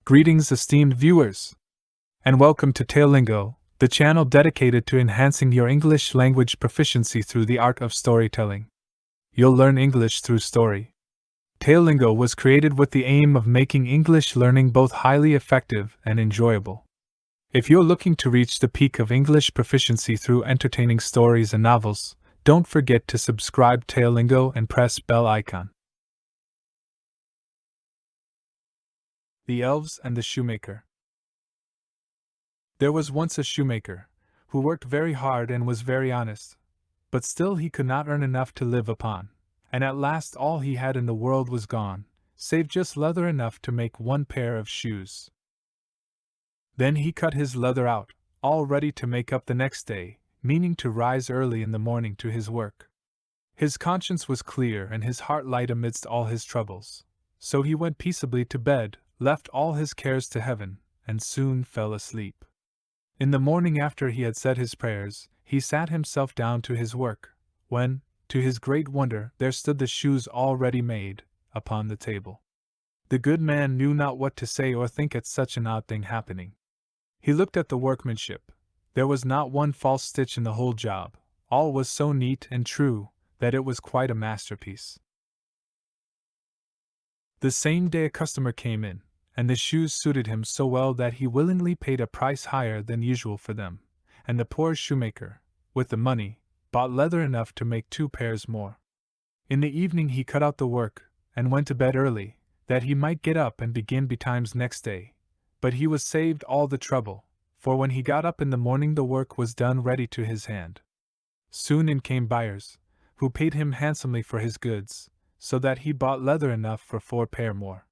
Greetings, esteemed viewers, and welcome to Talelingo, the channel dedicated to enhancing your English language proficiency through the art of storytelling. You'll learn English through story. Talelingo was created with the aim of making English learning both highly effective and enjoyable. If you're looking to reach the peak of English proficiency through entertaining stories and novels, don't forget to subscribe to Talelingo and press bell icon. The Elves and the Shoemaker. There was once a shoemaker, who worked very hard and was very honest, but still he could not earn enough to live upon, and at last all he had in the world was gone, save just leather enough to make one pair of shoes. Then he cut his leather out, all ready to make up the next day, meaning to rise early in the morning to his work. His conscience was clear and his heart light amidst all his troubles, so he went peaceably to bed, left all his cares to heaven, and soon fell asleep. In the morning, after he had said his prayers, he sat himself down to his work, when, to his great wonder, there stood the shoes all ready made, upon the table. The good man knew not what to say or think at such an odd thing happening. He looked at the workmanship. There was not one false stitch in the whole job, all was so neat and true, that it was quite a masterpiece. The same day a customer came in, and the shoes suited him so well that he willingly paid a price higher than usual for them, and the poor shoemaker, with the money, bought leather enough to make 2 pairs more. In the evening he cut out the work, and went to bed early, that he might get up and begin betimes next day, but he was saved all the trouble, for when he got up in the morning the work was done ready to his hand. Soon in came buyers, who paid him handsomely for his goods, so that he bought leather enough for 4 pair more.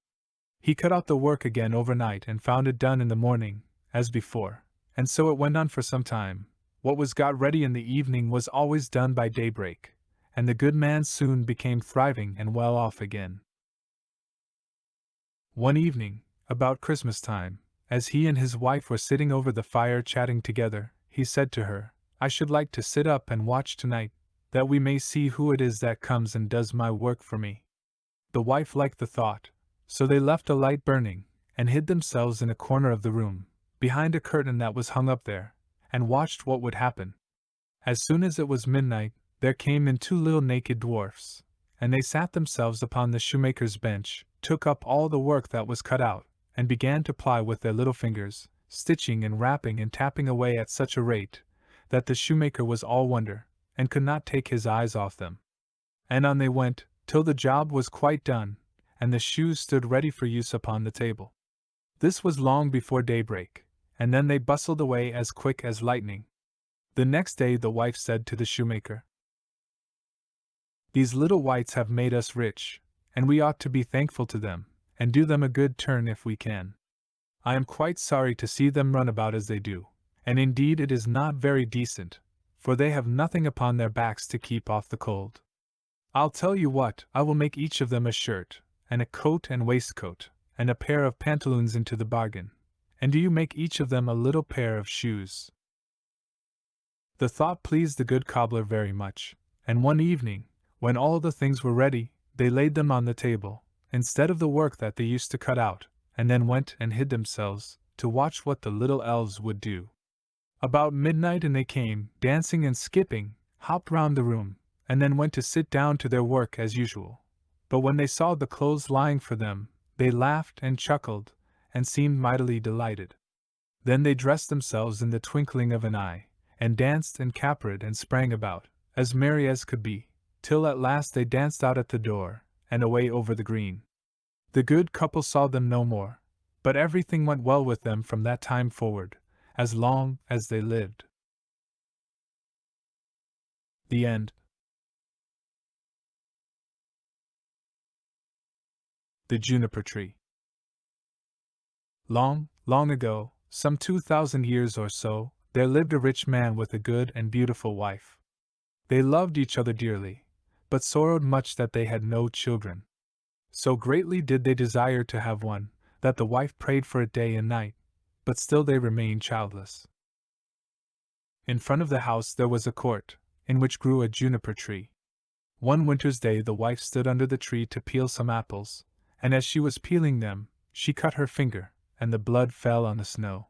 He cut out the work again overnight and found it done in the morning, as before, and so it went on for some time. What was got ready in the evening was always done by daybreak, and the good man soon became thriving and well off again. One evening, about Christmas time, as he and his wife were sitting over the fire chatting together, he said to her, "I should like to sit up and watch tonight, that we may see who it is that comes and does my work for me." The wife liked the thought, so they left a light burning, and hid themselves in a corner of the room, behind a curtain that was hung up there, and watched what would happen. As soon as it was midnight, there came in 2 little naked dwarfs, and they sat themselves upon the shoemaker's bench, took up all the work that was cut out, and began to ply with their little fingers, stitching and rapping and tapping away at such a rate, that the shoemaker was all wonder, and could not take his eyes off them. And on they went, till the job was quite done, and the shoes stood ready for use upon the table. This was long before daybreak, and then they bustled away as quick as lightning. The next day the wife said to the shoemaker, "These little wights have made us rich, and we ought to be thankful to them, and do them a good turn if we can. I am quite sorry to see them run about as they do, and indeed it is not very decent, for they have nothing upon their backs to keep off the cold. I'll tell you what, I will make each of them a shirt, and a coat and waistcoat, and a pair of pantaloons into the bargain, and do you make each of them a little pair of shoes." The thought pleased the good cobbler very much, and one evening, when all the things were ready, they laid them on the table, instead of the work that they used to cut out, and then went and hid themselves, to watch what the little elves would do. About midnight and they came, dancing and skipping, hopped round the room, and then went to sit down to their work as usual. But when they saw the clothes lying for them, they laughed and chuckled, and seemed mightily delighted. Then they dressed themselves in the twinkling of an eye, and danced and capered and sprang about, as merry as could be, till at last they danced out at the door, and away over the green. The good couple saw them no more, but everything went well with them from that time forward, as long as they lived. The end. The Juniper-Tree. Long, long ago, some 2,000 years or so, there lived a rich man with a good and beautiful wife. They loved each other dearly, but sorrowed much that they had no children. So greatly did they desire to have one, that the wife prayed for it day and night, but still they remained childless. In front of the house there was a court, in which grew a juniper-tree. One winter's day the wife stood under the tree to peel some apples, and as she was peeling them, she cut her finger, and the blood fell on the snow.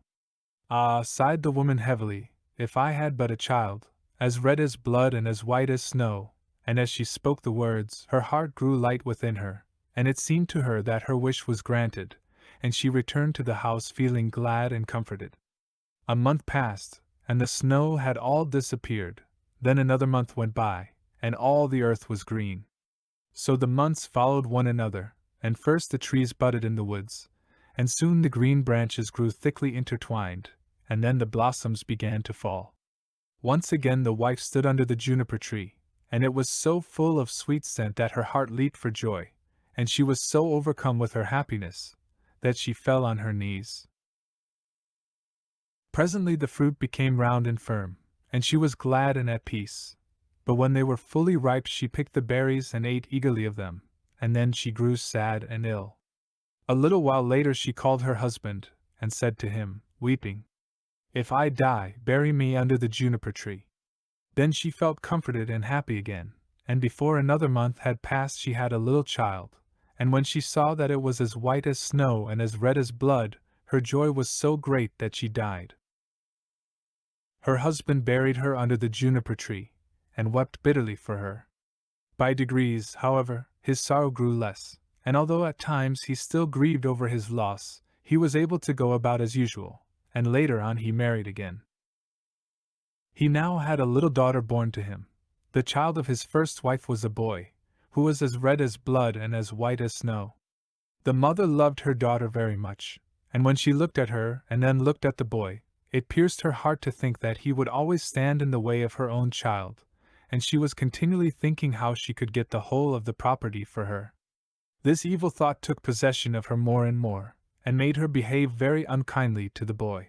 Ah, sighed the woman heavily, if I had but a child, as red as blood and as white as snow, and as she spoke the words, her heart grew light within her, and it seemed to her that her wish was granted, and she returned to the house feeling glad and comforted. A month passed, and the snow had all disappeared. Then another month went by, and all the earth was green. So the months followed one another, and first the trees budded in the woods, and soon the green branches grew thickly intertwined, and then the blossoms began to fall. Once again the wife stood under the juniper-tree, and it was so full of sweet scent that her heart leaped for joy, and she was so overcome with her happiness that she fell on her knees. Presently the fruit became round and firm, and she was glad and at peace. But when they were fully ripe she picked the berries and ate eagerly of them, and then she grew sad and ill. A little while later she called her husband, and said to him, weeping, "If I die, bury me under the juniper-tree." Then she felt comforted and happy again, and before another month had passed she had a little child, and when she saw that it was as white as snow and as red as blood, her joy was so great that she died. Her husband buried her under the juniper-tree, and wept bitterly for her. By degrees, however, his sorrow grew less, and although at times he still grieved over his loss, he was able to go about as usual, and later on he married again. He now had a little daughter born to him. The child of his first wife was a boy, who was as red as blood and as white as snow. The mother loved her daughter very much, and when she looked at her and then looked at the boy, it pierced her heart to think that he would always stand in the way of her own child, and she was continually thinking how she could get the whole of the property for her. This evil thought took possession of her more and more, and made her behave very unkindly to the boy.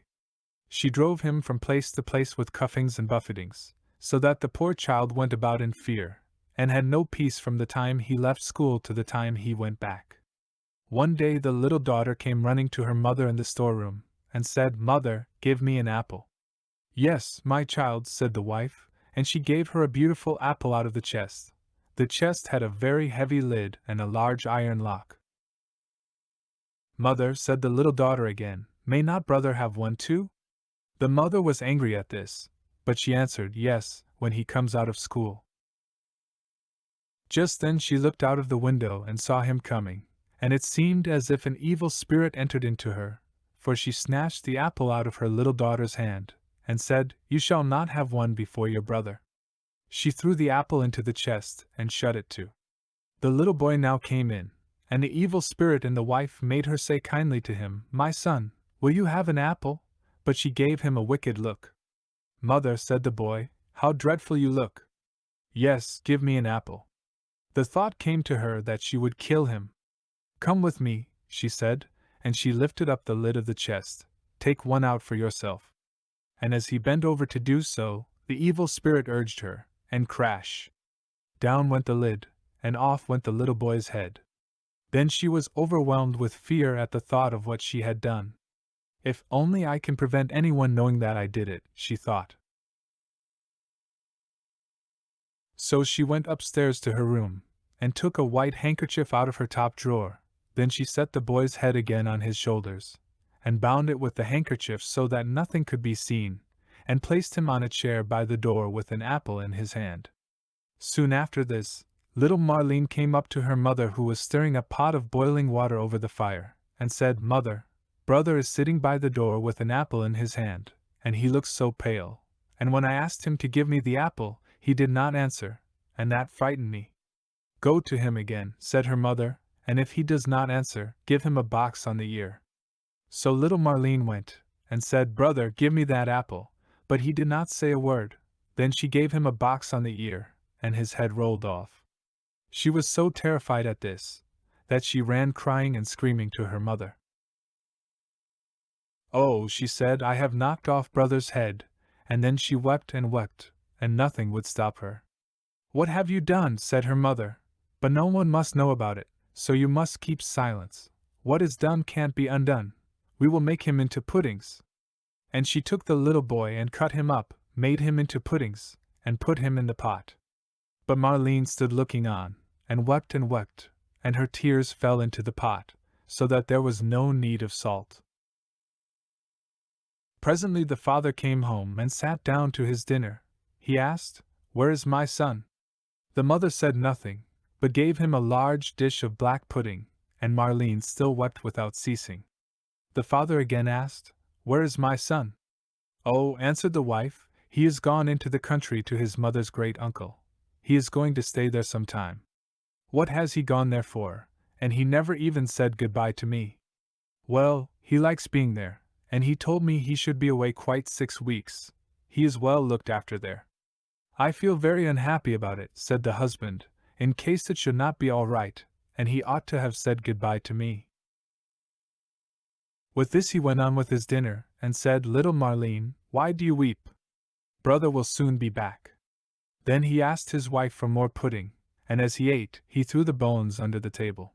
She drove him from place to place with cuffings and buffetings, so that the poor child went about in fear, and had no peace from the time he left school to the time he went back. One day the little daughter came running to her mother in the storeroom, and said, "Mother, give me an apple." "Yes, my child," said the wife, and she gave her a beautiful apple out of the chest. The chest had a very heavy lid and a large iron lock. "Mother," said the little daughter again, "may not brother have one too?" The mother was angry at this, but she answered, "Yes, when he comes out of school." Just then she looked out of the window and saw him coming, and it seemed as if an evil spirit entered into her, for she snatched the apple out of her little daughter's hand, and said, "You shall not have one before your brother." She threw the apple into the chest, and shut it too. The little boy now came in, and the evil spirit in the wife made her say kindly to him, "My son, will you have an apple?" But she gave him a wicked look. "Mother," said the boy, "how dreadful you look!" "Yes, give me an apple." The thought came to her that she would kill him. "Come with me," she said, and she lifted up the lid of the chest. "Take one out for yourself." And as he bent over to do so, the evil spirit urged her, and crash! Down went the lid, and off went the little boy's head. Then she was overwhelmed with fear at the thought of what she had done. "If only I can prevent anyone knowing that I did it," she thought. So she went upstairs to her room, and took a white handkerchief out of her top drawer. Then she set the boy's head again on his shoulders, and bound it with the handkerchief so that nothing could be seen, and placed him on a chair by the door with an apple in his hand. Soon after this, little Marlene came up to her mother, who was stirring a pot of boiling water over the fire, and said, "Mother, brother is sitting by the door with an apple in his hand, and he looks so pale, and when I asked him to give me the apple, he did not answer, and that frightened me." "Go to him again," said her mother, "and if he does not answer, give him a box on the ear." So little Marlene went, and said, "Brother, give me that apple," but he did not say a word. Then she gave him a box on the ear, and his head rolled off. She was so terrified at this, that she ran crying and screaming to her mother. "Oh," she said, "I have knocked off brother's head," and then she wept, and nothing would stop her. "What have you done?" said her mother. "But no one must know about it, so you must keep silence. What is done can't be undone. We will make him into puddings." And she took the little boy and cut him up, made him into puddings, and put him in the pot. But Marlene stood looking on, and wept, and her tears fell into the pot, so that there was no need of salt. Presently the father came home and sat down to his dinner. He asked, "Where is my son?" The mother said nothing, but gave him a large dish of black pudding, and Marlene still wept without ceasing. The father again asked, "Where is my son?" "Oh," answered the wife, "he is gone into the country to his mother's great uncle. He is going to stay there some time." "What has he gone there for? And he never even said goodbye to me." "Well, he likes being there, and he told me he should be away quite 6 weeks. He is well looked after there." "I feel very unhappy about it," said the husband, "in case it should not be all right, and he ought to have said goodbye to me." With this he went on with his dinner, and said, "Little Marlene, why do you weep? Brother will soon be back." Then he asked his wife for more pudding, and as he ate, he threw the bones under the table.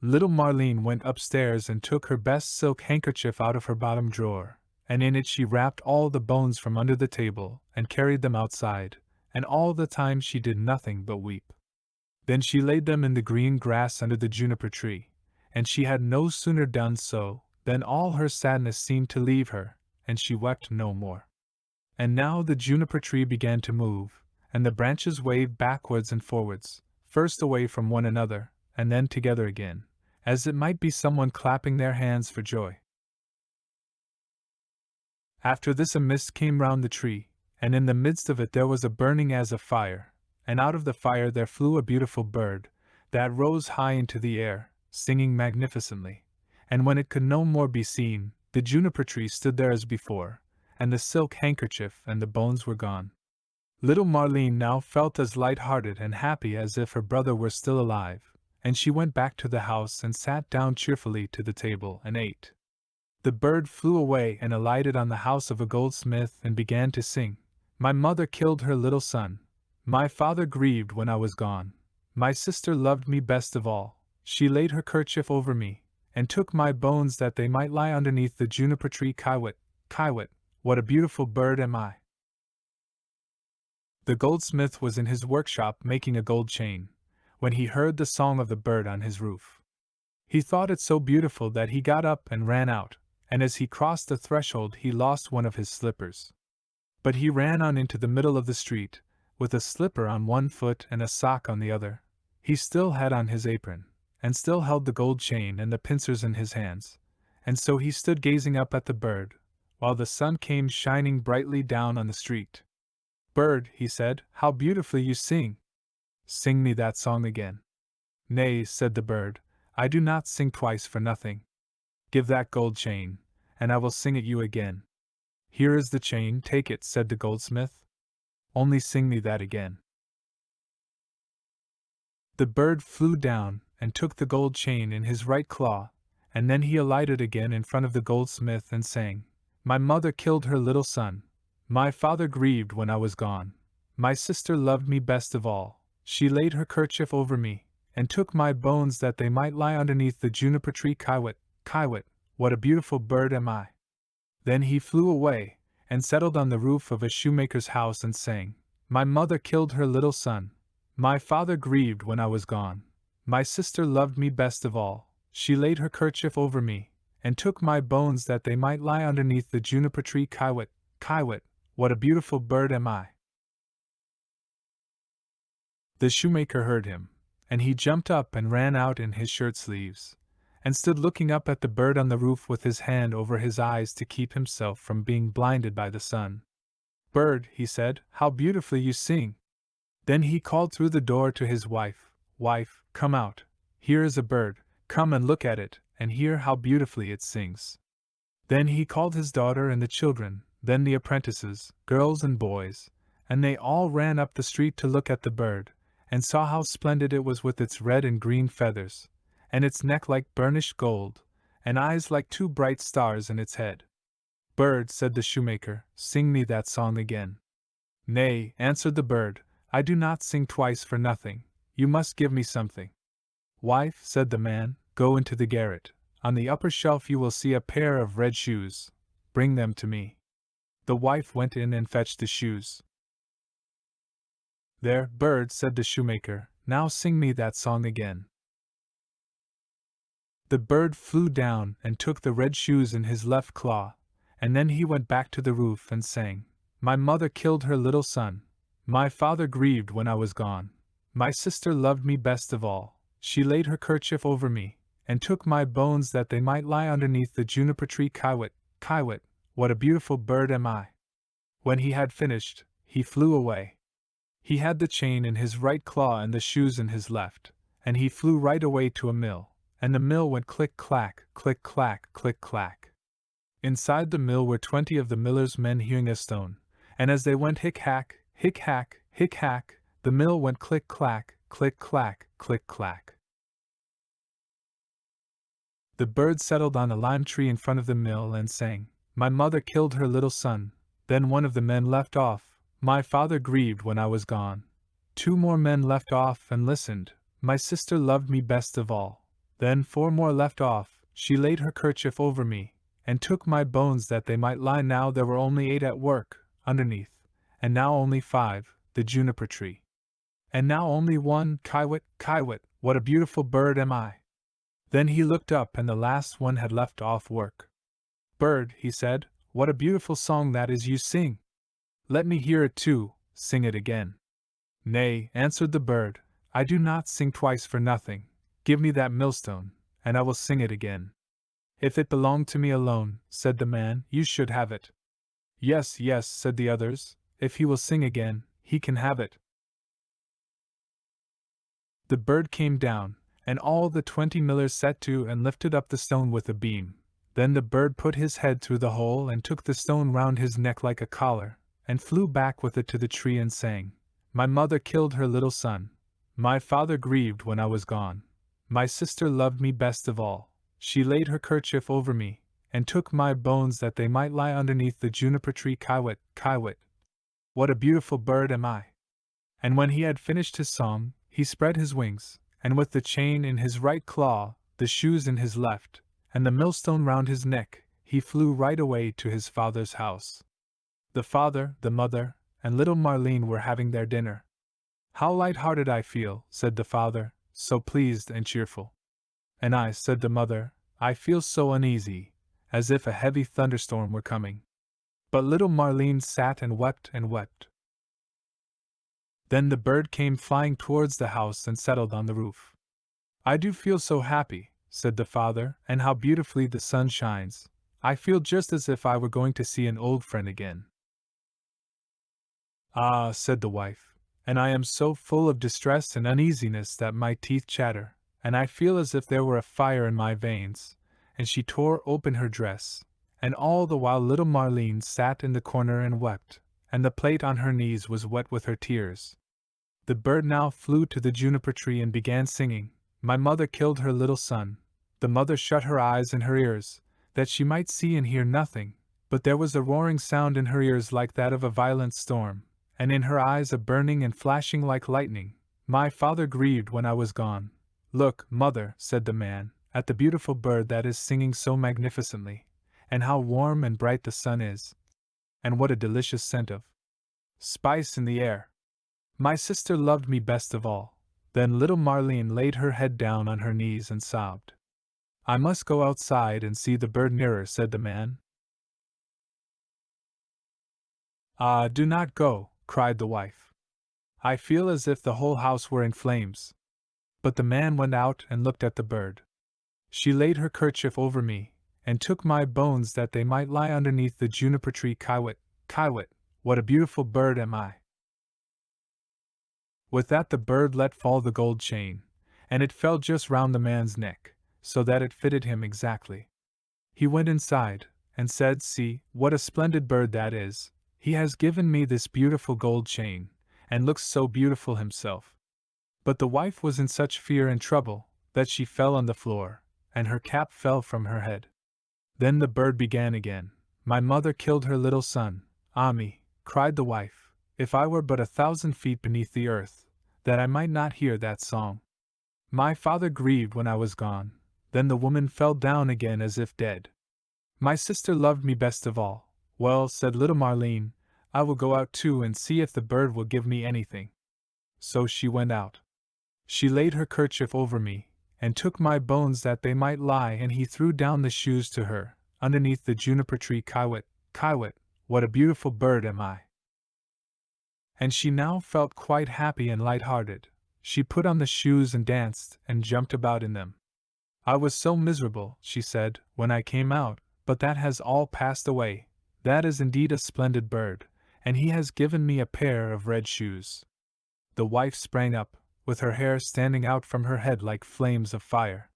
Little Marlene went upstairs and took her best silk handkerchief out of her bottom drawer, and in it she wrapped all the bones from under the table, and carried them outside, and all the time she did nothing but weep. Then she laid them in the green grass under the juniper-tree, and she had no sooner done so, than all her sadness seemed to leave her, and she wept no more. And now the juniper-tree began to move, and the branches waved backwards and forwards, first away from one another, and then together again, as it might be someone clapping their hands for joy. After this a mist came round the tree, and in the midst of it there was a burning as of fire, and out of the fire there flew a beautiful bird, that rose high into the air, singing magnificently, and when it could no more be seen, the juniper-tree stood there as before, and the silk handkerchief and the bones were gone. Little Marlene now felt as light-hearted and happy as if her brother were still alive, and she went back to the house and sat down cheerfully to the table and ate. The bird flew away and alighted on the house of a goldsmith and began to sing, "My mother killed her little son. My father grieved when I was gone. My sister loved me best of all. She laid her kerchief over me, and took my bones that they might lie underneath the juniper-tree. Kiwit, kiwit, what a beautiful bird am I!" The goldsmith was in his workshop making a gold chain, when he heard the song of the bird on his roof. He thought it so beautiful that he got up and ran out, and as he crossed the threshold he lost one of his slippers. But he ran on into the middle of the street, with a slipper on one foot and a sock on the other. He still had on his apron, and still held the gold chain and the pincers in his hands, and so he stood gazing up at the bird, while the sun came shining brightly down on the street. "Bird," he said, "how beautifully you sing! Sing me that song again." "Nay," said the bird, "I do not sing twice for nothing. Give that gold chain, and I will sing it you again." "Here is the chain, take it," said the goldsmith. "Only sing me that again." The bird flew down, and took the gold chain in his right claw, and then he alighted again in front of the goldsmith and sang, "My mother killed her little son. My father grieved when I was gone. My sister loved me best of all. She laid her kerchief over me, and took my bones that they might lie underneath the juniper-tree. Kiwit, kiwit, what a beautiful bird am I!" Then he flew away, and settled on the roof of a shoemaker's house and sang, "My mother killed her little son. My father grieved when I was gone. My sister loved me best of all. She laid her kerchief over me, and took my bones that they might lie underneath the juniper-tree. Kiwit, kiwit, what a beautiful bird am I!" The shoemaker heard him, and he jumped up and ran out in his shirt sleeves, and stood looking up at the bird on the roof with his hand over his eyes to keep himself from being blinded by the sun. "Bird," he said, "how beautifully you sing!" Then he called through the door to his wife, "Wife, come out, here is a bird, come and look at it, and hear how beautifully it sings." Then he called his daughter and the children, then the apprentices, girls and boys, and they all ran up the street to look at the bird, and saw how splendid it was with its red and green feathers, and its neck like burnished gold, and eyes like two bright stars in its head. "Bird," said the shoemaker, "sing me that song again." "Nay," answered the bird, "I do not sing twice for nothing. You must give me something." "Wife," said the man, "go into the garret. On the upper shelf you will see a pair of red shoes. Bring them to me." The wife went in and fetched the shoes. "There, bird," said the shoemaker, "now sing me that song again." The bird flew down and took the red shoes in his left claw, and then he went back to the roof and sang, "My mother killed her little son. My father grieved when I was gone. My sister loved me best of all. She laid her kerchief over me, and took my bones that they might lie underneath the juniper-tree. Kiwit, kiwit, what a beautiful bird am I!" When he had finished, he flew away. He had the chain in his right claw and the shoes in his left, and he flew right away to a mill, and the mill went click-clack, click-clack, click-clack. Inside the mill were 20 of the miller's men hewing a stone, and as they went hick-hack, hick-hack, hick-hack, the mill went click-clack, click-clack, click-clack. The bird settled on a lime tree in front of the mill and sang, "My mother killed her little son." Then one of the men left off, "My father grieved when I was gone." 2 more men left off and listened, "My sister loved me best of all." Then 4 more left off, "She laid her kerchief over me, and took my bones that they might lie." Now there were only 8 at work, underneath, and now only 5, the juniper-tree. And now only 1, kiwit, kiwit, what a beautiful bird am I! Then he looked up and the last one had left off work. "Bird," he said, "what a beautiful song that is you sing! Let me hear it too, sing it again." "Nay," answered the bird, "I do not sing twice for nothing. Give me that millstone, and I will sing it again." "If it belonged to me alone," said the man, "you should have it." "Yes, yes," said the others, "if he will sing again, he can have it." The bird came down, and all the 20 millers set to and lifted up the stone with a beam. Then the bird put his head through the hole and took the stone round his neck like a collar, and flew back with it to the tree and sang, "My mother killed her little son. My father grieved when I was gone. My sister loved me best of all. She laid her kerchief over me, and took my bones that they might lie underneath the juniper-tree. Kiwit, kiwit, what a beautiful bird am I!" And when he had finished his song, he spread his wings, and with the chain in his right claw, the shoes in his left, and the millstone round his neck, he flew right away to his father's house. The father, the mother, and little Marlene were having their dinner. "How light-hearted I feel," said the father, "so pleased and cheerful." "And I," said the mother, "I feel so uneasy, as if a heavy thunderstorm were coming." But little Marlene sat and wept and wept. Then the bird came flying towards the house and settled on the roof. "I do feel so happy," said the father, "and how beautifully the sun shines. I feel just as if I were going to see an old friend again." "Ah," said the wife, "and I am so full of distress and uneasiness that my teeth chatter, and I feel as if there were a fire in my veins." And she tore open her dress, and all the while little Marlene sat in the corner and wept, and the plate on her knees was wet with her tears. The bird now flew to the juniper-tree and began singing, "My mother killed her little son." The mother shut her eyes and her ears, that she might see and hear nothing, but there was a roaring sound in her ears like that of a violent storm, and in her eyes a burning and flashing like lightning. "My father grieved when I was gone." "Look, mother," said the man, "at the beautiful bird that is singing so magnificently, and how warm and bright the sun is, and what a delicious scent of spice in the air. My sister loved me best of all." Then little Marlene laid her head down on her knees and sobbed. "I must go outside and see the bird nearer," said the man. "Ah, do not go," cried the wife. "I feel as if the whole house were in flames." But the man went out and looked at the bird. "She laid her kerchief over me, and took my bones that they might lie underneath the juniper-tree. Kiwit, kiwit, what a beautiful bird am I!" With that the bird let fall the gold chain, and it fell just round the man's neck, so that it fitted him exactly. He went inside, and said, "See, what a splendid bird that is! He has given me this beautiful gold chain, and looks so beautiful himself." But the wife was in such fear and trouble, that she fell on the floor, and her cap fell from her head. Then the bird began again, "My mother killed her little son." "Ah me," cried the wife, "if I were but 1,000 feet beneath the earth, that I might not hear that song. My father grieved when I was gone." Then the woman fell down again as if dead. "My sister loved me best of all." "Well," said little Marlene, "I will go out too and see if the bird will give me anything." So she went out. "She laid her kerchief over me, and took my bones that they might lie," and he threw down the shoes to her, underneath the juniper-tree. "Kiwit, Kiwit, what a beautiful bird am I! And she now felt quite happy and light-hearted. She put on the shoes and danced and jumped about in them. I was so miserable, she said, when I came out, but that has all passed away. That is indeed a splendid bird, and he has given me a pair of red shoes. The wife sprang up, with her hair standing out from her head like flames of fire.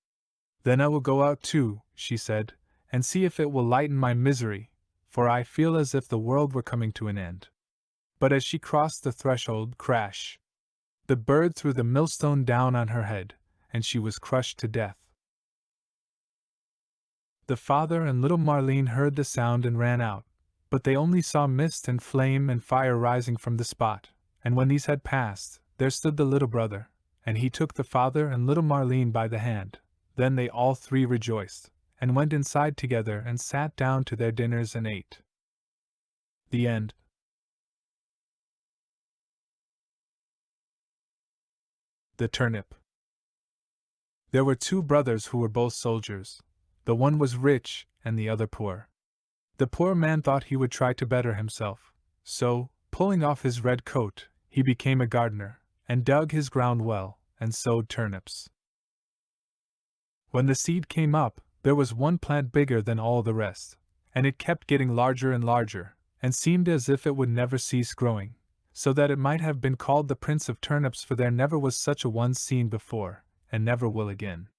Then I will go out too, she said, and see if it will lighten my misery, for I feel as if the world were coming to an end. But as she crossed the threshold, crash! The bird threw the millstone down on her head, and she was crushed to death. The father and little Marlene heard the sound and ran out, but they only saw mist and flame and fire rising from the spot, and when these had passed, there stood the little brother, and he took the father and little Marlene by the hand. Then they all three rejoiced, and went inside together and sat down to their dinners and ate. The end. The Turnip. There were two brothers who were both soldiers. The one was rich, and the other poor. The poor man thought he would try to better himself, so, pulling off his red coat, he became a gardener, and dug his ground well, and sowed turnips. When the seed came up, there was one plant bigger than all the rest, and it kept getting larger and larger, and seemed as if it would never cease growing, so that it might have been called the Prince of Turnips, for there never was such a one seen before, and never will again.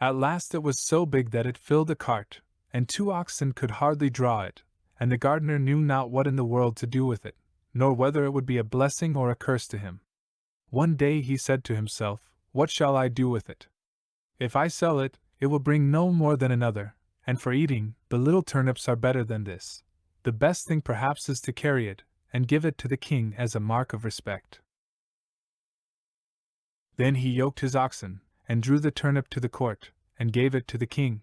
At last it was so big that it filled a cart, and 2 oxen could hardly draw it, and the gardener knew not what in the world to do with it, nor whether it would be a blessing or a curse to him. One day he said to himself, "What shall I do with it? If I sell it, it will bring no more than another, and for eating, the little turnips are better than this. The best thing perhaps is to carry it, and give it to the king as a mark of respect." Then he yoked his oxen, and drew the turnip to the court, and gave it to the king.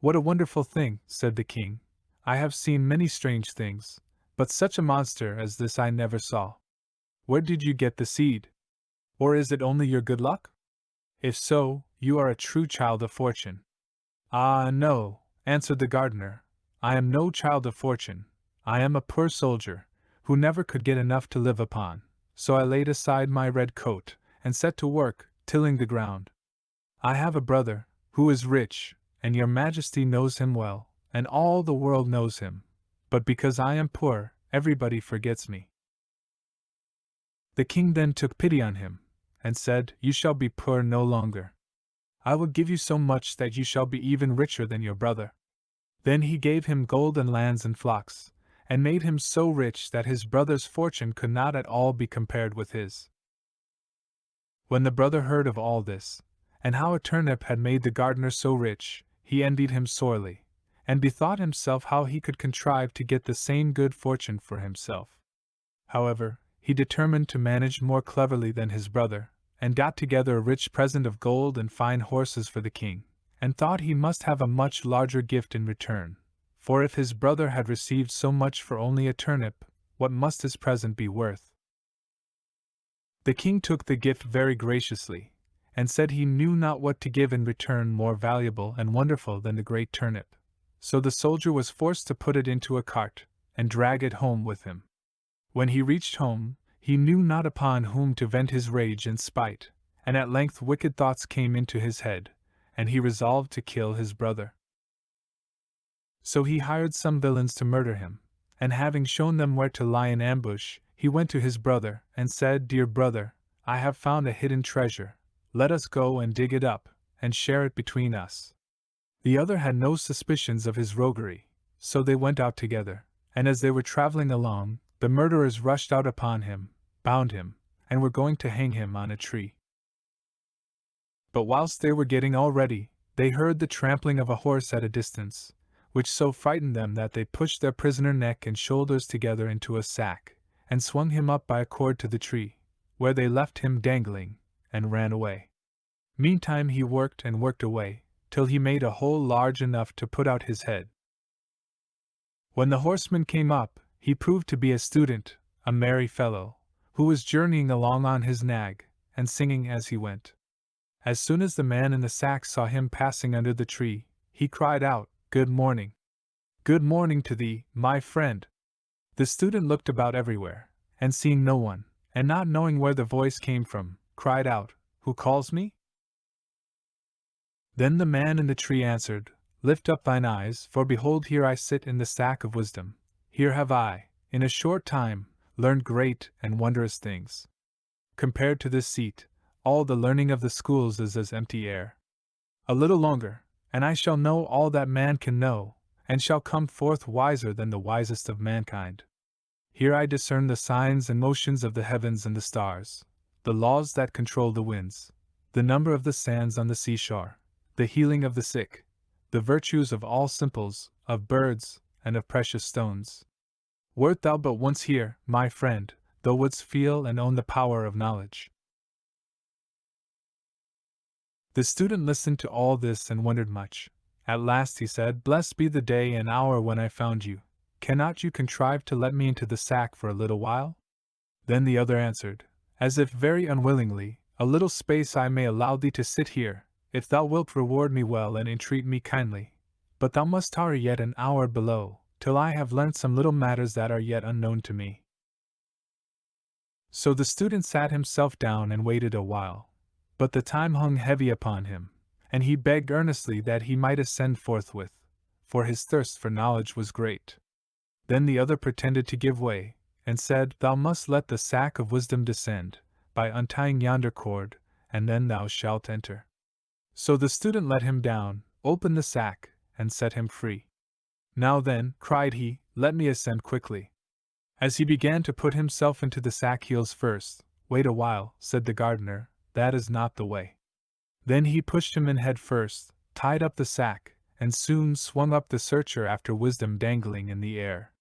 "What a wonderful thing," said the king. "I have seen many strange things, but such a monster as this I never saw. Where did you get the seed? Or is it only your good luck? If so, you are a true child of fortune." "Ah, no," answered the gardener, "I am no child of fortune. I am a poor soldier, who never could get enough to live upon, so I laid aside my red coat, and set to work, tilling the ground. I have a brother, who is rich, and your majesty knows him well, and all the world knows him, but because I am poor, everybody forgets me." The king then took pity on him, and said, "You shall be poor no longer. I will give you so much that you shall be even richer than your brother." Then he gave him gold and lands and flocks, and made him so rich that his brother's fortune could not at all be compared with his. When the brother heard of all this, and how a turnip had made the gardener so rich, he envied him sorely, and bethought himself how he could contrive to get the same good fortune for himself. However, he determined to manage more cleverly than his brother, and got together a rich present of gold and fine horses for the king, and thought he must have a much larger gift in return, for if his brother had received so much for only a turnip, what must his present be worth? The king took the gift very graciously, and said he knew not what to give in return more valuable and wonderful than the great turnip, so the soldier was forced to put it into a cart, and drag it home with him. When he reached home, he knew not upon whom to vent his rage and spite, and at length wicked thoughts came into his head, and he resolved to kill his brother. So he hired some villains to murder him, and having shown them where to lie in ambush, he went to his brother, and said, "Dear brother, I have found a hidden treasure. Let us go and dig it up, and share it between us." The other had no suspicions of his roguery, so they went out together, and as they were traveling along, the murderers rushed out upon him, bound him, and were going to hang him on a tree. But whilst they were getting all ready, they heard the trampling of a horse at a distance, which so frightened them that they pushed their prisoner neck and shoulders together into a sack, and swung him up by a cord to the tree, where they left him dangling, and ran away. Meantime he worked and worked away, till he made a hole large enough to put out his head. When the horseman came up, he proved to be a student, a merry fellow, who was journeying along on his nag, and singing as he went. As soon as the man in the sack saw him passing under the tree, he cried out, "Good morning! Good morning to thee, my friend. The student looked about everywhere, and seeing no one, and not knowing where the voice came from, cried out, Who calls me? Then the man in the tree answered, Lift up thine eyes, for behold, here I sit in the sack of wisdom. Here have I, in a short time, learned great and wondrous things. Compared to this seat, all the learning of the schools is as empty air. A little longer, and I shall know all that man can know, and shall come forth wiser than the wisest of mankind. Here I discern the signs and motions of the heavens and the stars, the laws that control the winds, the number of the sands on the seashore, the healing of the sick, the virtues of all simples, of birds, and of precious stones. Wert thou but once here, my friend, thou wouldst feel and own the power of knowledge. The student listened to all this and wondered much. At last he said, Blessed be the day and hour when I found you. Cannot you contrive to let me into the sack for a little while? Then the other answered, as if very unwillingly, A little space I may allow thee to sit here, if thou wilt reward me well and entreat me kindly. But thou must tarry yet an hour below, till I have learnt some little matters that are yet unknown to me. So the student sat himself down and waited a while. But the time hung heavy upon him, and he begged earnestly that he might ascend forthwith, for his thirst for knowledge was great. Then the other pretended to give way, and said, Thou must let the sack of wisdom descend, by untying yonder cord, and then thou shalt enter. So the student let him down, opened the sack, and set him free. Now then, cried he, let me ascend quickly. As he began to put himself into the sack heels first, Wait a while, said the gardener, that is not the way. Then he pushed him in head first, tied up the sack, and soon swung up the searcher after wisdom dangling in the air.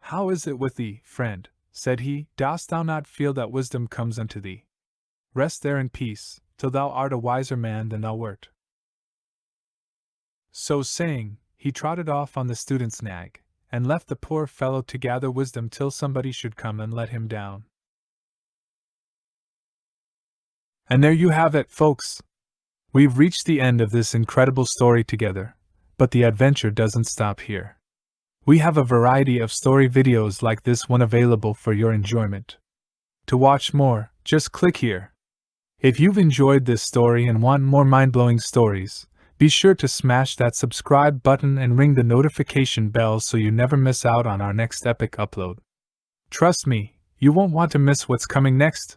How is it with thee, friend? Said he, dost thou not feel that wisdom comes unto thee? Rest there in peace, till thou art a wiser man than thou wert. So saying, he trotted off on the student's nag, and left the poor fellow to gather wisdom till somebody should come and let him down. And there you have it, folks. We've reached the end of this incredible story together, but the adventure doesn't stop here. We have a variety of story videos like this one available for your enjoyment. To watch more, just click here. If you've enjoyed this story and want more mind-blowing stories, be sure to smash that subscribe button and ring the notification bell so you never miss out on our next epic upload. Trust me, you won't want to miss what's coming next.